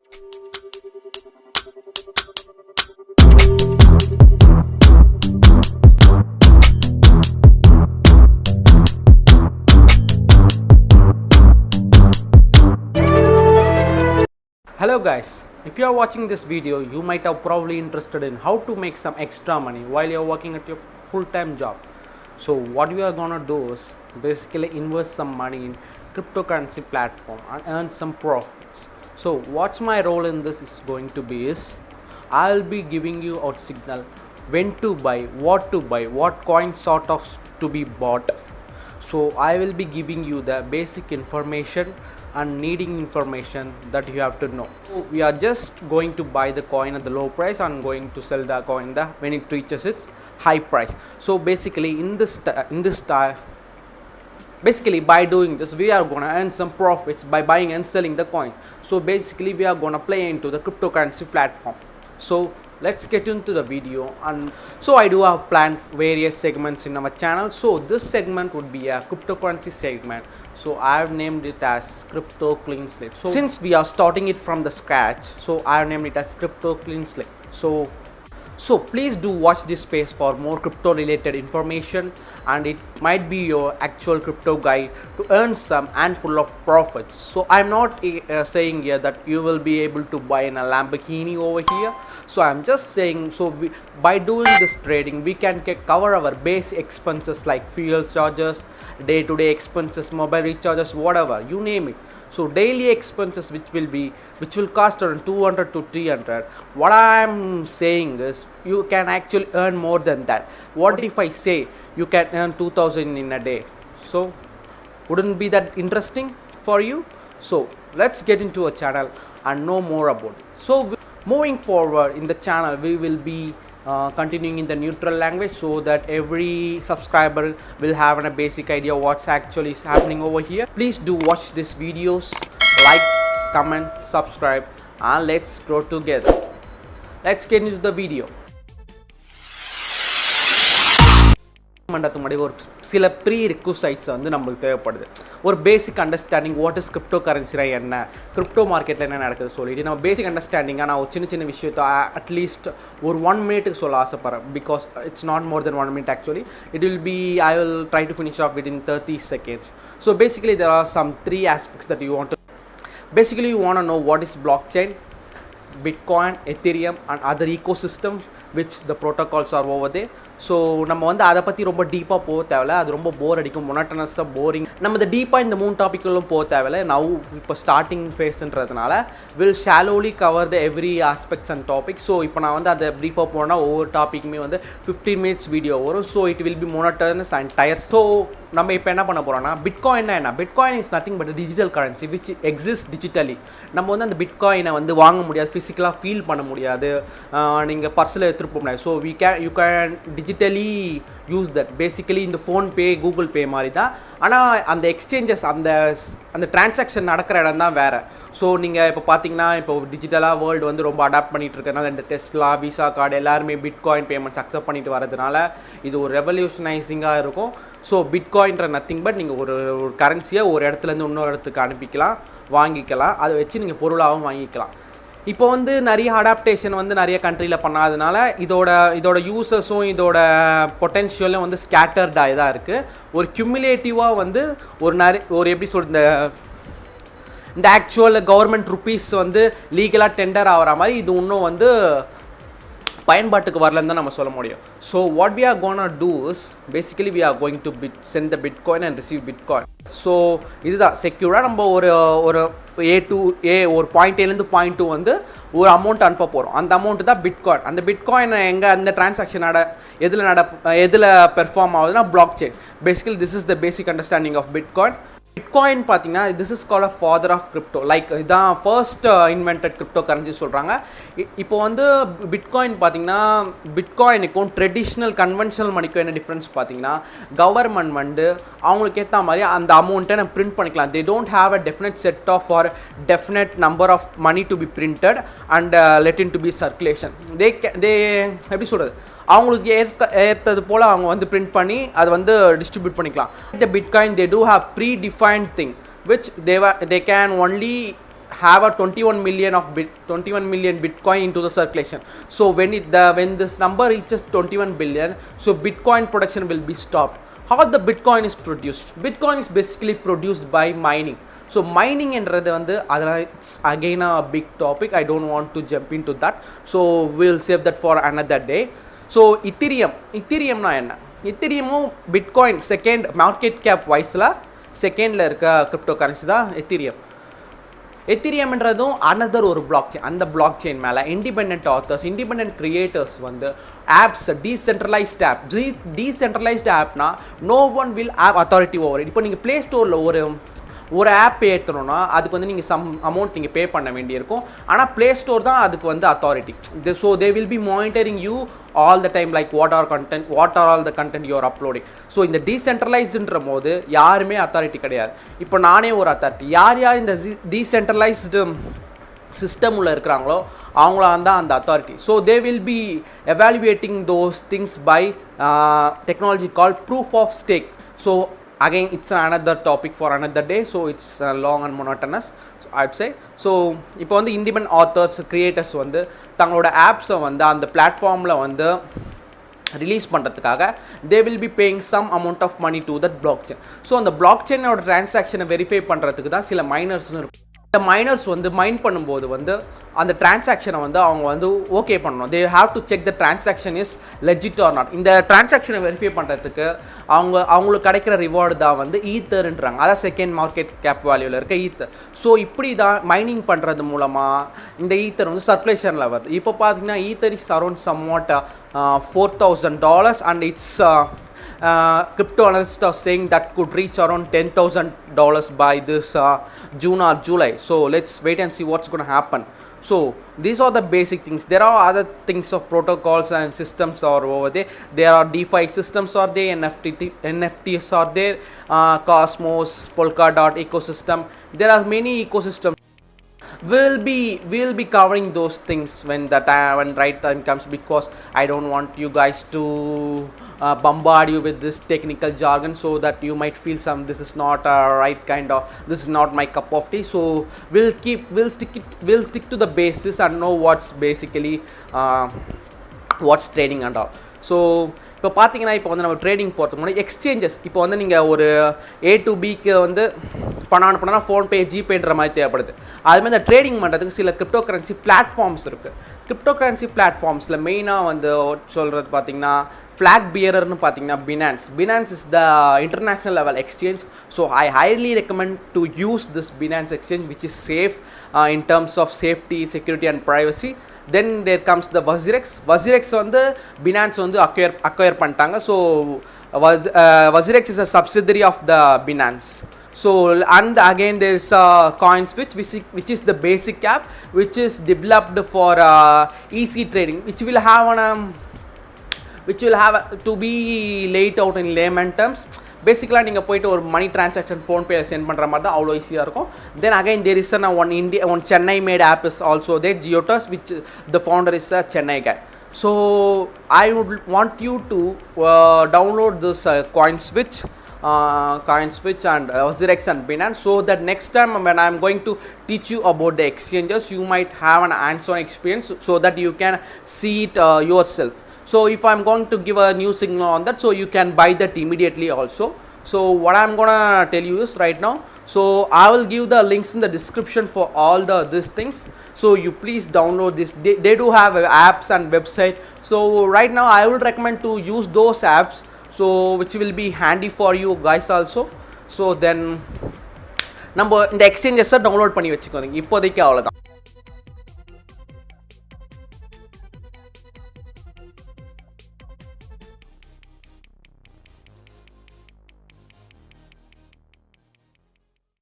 Hello guys, if you are watching this video, you might have probably interested in how to make some extra money while you are working at your full-time job. So what we are gonna do is basically invest some money in cryptocurrency platform and earn some profits. So what's my role in this is going to be is I'll be giving you a signal when to buy, what coins sort of to be bought. So I will be giving you the basic information and needing information that you have to know. So we are just going to buy the coin at the low price and going to sell the coin when it reaches its high price. So basically basically by doing this we are gonna earn some profits by buying and selling the coin. So basically we are gonna play into the cryptocurrency platform. So let's get into the video. And so I do have planned various segments in our channel. So this segment would be a cryptocurrency segment. So I have named it as Crypto Clean Slate. So since we are starting it from the scratch, so I have named it as Crypto Clean Slate. So please do watch this space for more crypto related information, and it might be your actual crypto guide to earn some handful of profits. So I'm not saying here that you will be able to buy in a Lamborghini over here. So I'm just saying, so by doing this trading we can cover our base expenses like fuel charges, day-to-day expenses, mobile recharges, whatever, you name it. So daily expenses which will cost around 200 to 300. What I'm saying is you can actually earn more than that. What if I say you can earn 2000 in a day? So wouldn't be that interesting for you? So let's get into a channel and know more about it. So moving forward in the channel we will be continuing in the neutral language so that every subscriber will have a basic idea what's actually is happening over here. Please do watch these videos, like, comment, subscribe, and let's grow together. Let's get into the video. பண்ணுறதுக்கு முன்னாடி ஒரு சில pre ரிக்வசைட்ஸ் வந்து நம்மளுக்கு தேவைப்படுது. ஒரு basic understanding what is crypto கரன்சினா என்ன, கிரிப்டோ மார்க்கெட்டில் என்ன நடக்குது சொல்லிட்டு நம்ம பேசிக் அண்டர்ஸ்டாண்டிங்காக நான் ஒரு சின்ன விஷயத்தை அட்லீஸ்ட் ஒரு 1 மினிட்டுக்கு சொல்ல ஆசைப்பட்றேன். Because it's not more then 1 minute actually. I will try to finish off within 30 seconds. So basically there are some 3 aspects that you want to. Basically you want to know what is blockchain, Bitcoin, Ethereum and other ecosystems which the protocols are over there. So நம்ம வந்து அதை பற்றி ரொம்ப டீப்பாக போக தேவையில்ல, அது ரொம்ப போர் அடிக்கும், மொனட்டனஸாக போரிங். நம்ம இந்த டீப்பாக இந்த 3 டாப்பிக்களும் போக தேவையில்ல. நவ் இப்போ ஸ்டார்டிங் ஃபேஸ்ன்றதுனால will shallowly cover the every aspects and topic. So இப்போ நான் வந்து அதை ப்ரீஃபாக போனால் ஒவ்வொரு டாப்பிக்குமே வந்து 15 minutes வீடியோ வரும். So it will be monotonous and tire. So நம்ம இப்போ என்ன பண்ண போகிறோம்னா, பிட்காயின்னா என்ன? Bitcoin is nothing but digital currency which exist digitally. நம்ம வந்து அந்த பிட்காயினை வந்து வாங்க முடியாது, ஃபிசிக்கலாக ஃபீல் பண்ண முடியாது, நீங்கள் பர்ஸில் எடுத்துகிட்டு போக முடியாது. So you can digitally use that. Basically இந்த ஃபோன்பே, கூகுள் பே மாதிரி தான். ஆனால் அந்த எக்ஸ்சேஞ்சஸ் அந்த டிரான்சாக்ஷன் நடக்கிற இடம் தான் வேறு. ஸோ நீங்கள் இப்போ பார்த்தீங்கன்னா இப்போ டிஜிட்டலாக வேர்ல்டு வந்து ரொம்ப அடாப்ட் பண்ணிகிட்டு இருக்கனால இந்த டெஸ்லா, விசா கார்டு எல்லாருமே பிட்காயின் பேமெண்ட்ஸ் அக்செப்ட் பண்ணிட்டு வரதுனால இது ஒரு ரெவல்யூஷனைசிங்காக இருக்கும். ஸோ பிட்காயின்ற நத்திங் பட் நீங்கள் ஒரு கரன்சியை ஒரு இடத்துலேருந்து இன்னொரு இடத்துக்கு அனுப்பிக்கலாம், வாங்கிக்கலாம், அதை வச்சு நீங்கள் பொருளாகவும் வாங்கிக்கலாம். இப்போ வந்து நிறைய அடாப்டேஷன் வந்து நிறைய கண்ட்ரியில் பண்ணாதனால இதோட யூசர்ஸும் இதோட பொட்டென்ஷியலும் வந்து ஸ்கேட்டர்டாக தான் இருக்குது. ஒரு கியூமுலேட்டிவாக வந்து ஒரு எப்படி சொல்கிறது, இந்த ஆக்சுவல் கவர்மெண்ட் ருப்பீஸ் வந்து லீகலாக டெண்டர் ஆகிற மாதிரி இது இன்னும் வந்து பயன்பாட்டுக்கு வரலன்னு தான் நம்ம சொல்ல முடியும். So what we are gonna do is basically we are going to send the bitcoin and receive bitcoin. So இதுதான் செக்யூராக நம்ம ஒரு ஒரு பாயிண்ட் ஏலேருந்து பாயிண்ட் 2 வந்து ஒரு அமௌண்ட் அனுப்ப போகிறோம். அந்த அமௌண்ட்டு தான் பிட்காயின். அந்த பிட்காயின் எங்கே அந்த டிரான்சாக்ஷன் எதில் பெர்ஃபார்ம் ஆகுதுன்னா block chain. Basically this is the basic understanding of bitcoin. Bitcoin பார்த்தீங்கன்னா this is called a father of crypto. Like இதான் ஃபர்ஸ்ட் இன்வென்டட் கிரிப்டோ கரன்சி சொல்கிறாங்க. இப்போ வந்து பிட்காயின் பார்த்தீங்கன்னா பிட்காயினுக்கும் ட்ரெடிஷ்னல் கன்வென்ஷனல் மணிக்கும் என்ன டிஃப்ரென்ஸ் பார்த்தீங்கன்னா, கவர்மெண்ட் வந்து அவங்களுக்கு ஏற்ற மாதிரி அந்த அமௌண்ட்டை நம்ம பிரிண்ட் பண்ணிக்கலாம். They don't have a definite set of or definite number of money to be printed and let in to be circulation. They எப்படி சொல்கிறது, அவங்களுக்கு ஏற்றது போல் அவங்க வந்து பிரிண்ட் பண்ணி அதை வந்து டிஸ்ட்ரிபியூட் பண்ணிக்கலாம். இந்த bitcoin they do have predefined thing which they can only have a 21 million Bitcoin into the circulation. So when this number reaches 21 billion, so Bitcoin production will be stopped. How the Bitcoin is produced? Bitcoin is basically produced by mining. So mining என்றது வந்து அதெல்லாம் it's again a big topic. I don't want to jump into that. So we'll save that for another day. So Ethereum என்ன? Ethereum Bitcoin second market cap wiseல செகண்ட்ல இருக்க crypto currency தான் எத்திரியம்ன்றதும் another ஒரு block chain. அந்த block chain மேலே independent authors, independent creators வந்து apps, decentralised ஆப்னா no one will have authority over it. இப்போ நீங்கள் ப்ளே ஸ்டோரில் ஒரு ஆப் ஏற்றணும்னா அதுக்கு வந்து நீங்கள் சம் அமௌண்ட் நீங்கள் பே பண்ண வேண்டியிருக்கும். ஆனால் ப்ளே ஸ்டோர் தான் அதுக்கு வந்து authority. So they will B monitoring you all the time, like what are all the content you are uploading. So இந்த டீசென்ட்ரலைஸ்டுன்ற போது யாருமே அத்தாரிட்டி கிடையாது. இப்போ நானே ஒரு அத்தாரிட்டி. யார் இந்த டீசென்ட்ரலைஸ்டு சிஸ்டம் உள்ள இருக்கிறாங்களோ அவங்களாம் தான் அந்த authority. So they will be evaluating those things by technology called proof of stake. So again it's another topic for another day, so it's long and monotonous, so I'd say. So இப்போ வந்து independent authors, creators வந்து தங்களோட ஆப்ஸை வந்து அந்த பிளாட்ஃபார்மில் வந்து release பண்ணுறதுக்காக they will be paying some amount of money to that blockchain. So அந்த பிளாக்செயினோட டிரான்சாக்ஷனை வெரிஃபை பண்ணுறதுக்கு தான் சில மைனர்ஸ்னு இருக்கும். இந்த மைனர்ஸ் வந்து மைன் பண்ணும்போது வந்து அந்த டிரான்சாக்ஷனை வந்து அவங்க வந்து ஓகே பண்ணணும். They have to check the transaction is legit or not. இந்த டிரான்சாக்ஷனை வெரிஃபை பண்ணுறதுக்கு அவங்களுக்கு கிடைக்கிற ரிவார்டு தான் வந்து ஈத்தர்ன்றாங்க. அதான் செகண்ட் மார்க்கெட் கேப் வேல்யூவில் இருக்க ஈத்தர். ஸோ இப்படி தான் மைனிங் பண்ணுறது மூலமாக இந்த ஈத்தர் வந்து சர்க்குலேஷனில் வருது. இப்போ பார்த்தீங்கன்னா ether is around somewhat $4,000 and it's crypto analysts are saying that could reach around $10,000 by this June or July. So let's wait and see what's going to happen. So these are the basic things. There are other things of protocols and systems are over there. There are DeFi systems are there, NFTs are there, Cosmos, Polkadot ecosystem. There are many ecosystems. We'll be covering those things when right time comes, because I don't want you guys to bombard you with this technical jargon, so that you might feel this is not a right kind of, this is not my cup of tea. So we'll stick to the basis and know what's basically what's trading and all. So இப்போ பார்த்தீங்கன்னா இப்போ வந்து நம்ம trading போகிறதுக்கு முன்னாடி exchanges, இப்போ வந்து நீங்கள் ஒரு A to Bக்கு வந்து பணம் அனுப்பினா ஃபோன்பே, ஜிபேன்ற மாதிரி தேவைப்படுது. அதுமாதிரி இந்த ட்ரேடிங் பண்ணுறதுக்கு சில கிரிப்டோ கரன்சி பிளாட்ஃபார்ம்ஸ் இருக்குது. கிரிப்டோ கரன்சி பிளாட்ஃபார்ம்ஸில் மெயினாக வந்து சொல்கிறது பார்த்தீங்கன்னா ஃப்ளாக் பியரர்னு பார்த்தீங்கன்னா Binance is the international level exchange. So I highly recommend to use this Binance exchange, which is safe in terms of safety, security and privacy. Then there comes the WazirX வந்து Binance வந்து acquire பண்ணிட்டாங்க. So WazirX is a subsidiary of the Binance. So and again there is CoinSwitch, which is the basic app which is developed for easy trading, which will have to be laid out in layman terms. Basically நீங்கள் போய்ட்டு ஒரு மணி transaction ஃபோன்பேல send பண்ணுற மாதிரி தான் அவ்வளோ ஈஸியாக இருக்கும். Then again there is one Chennai made app is also there, Geotas, which the founder is a Chennai guy. So I would want you to download this CoinSwitch and WazirX and Binance, so that next time when I am going to teach you about the exchanges, you might have an hands-on experience, so that you can see it yourself. So if I am going to give a new signal on that, so you can buy that immediately also. So what I am gonna tell you is right now, so I will give the links in the description for all these things. So you please download this. They do have apps and website. So right now I would recommend to use those apps, so which will be handy for you guys also. So then நம்ம இந்த எக்ஸ்சேஞ்சஸை download பண்ணி வச்சுக்கோங்க இப்போதைக்கு, அவ்வளோதான்.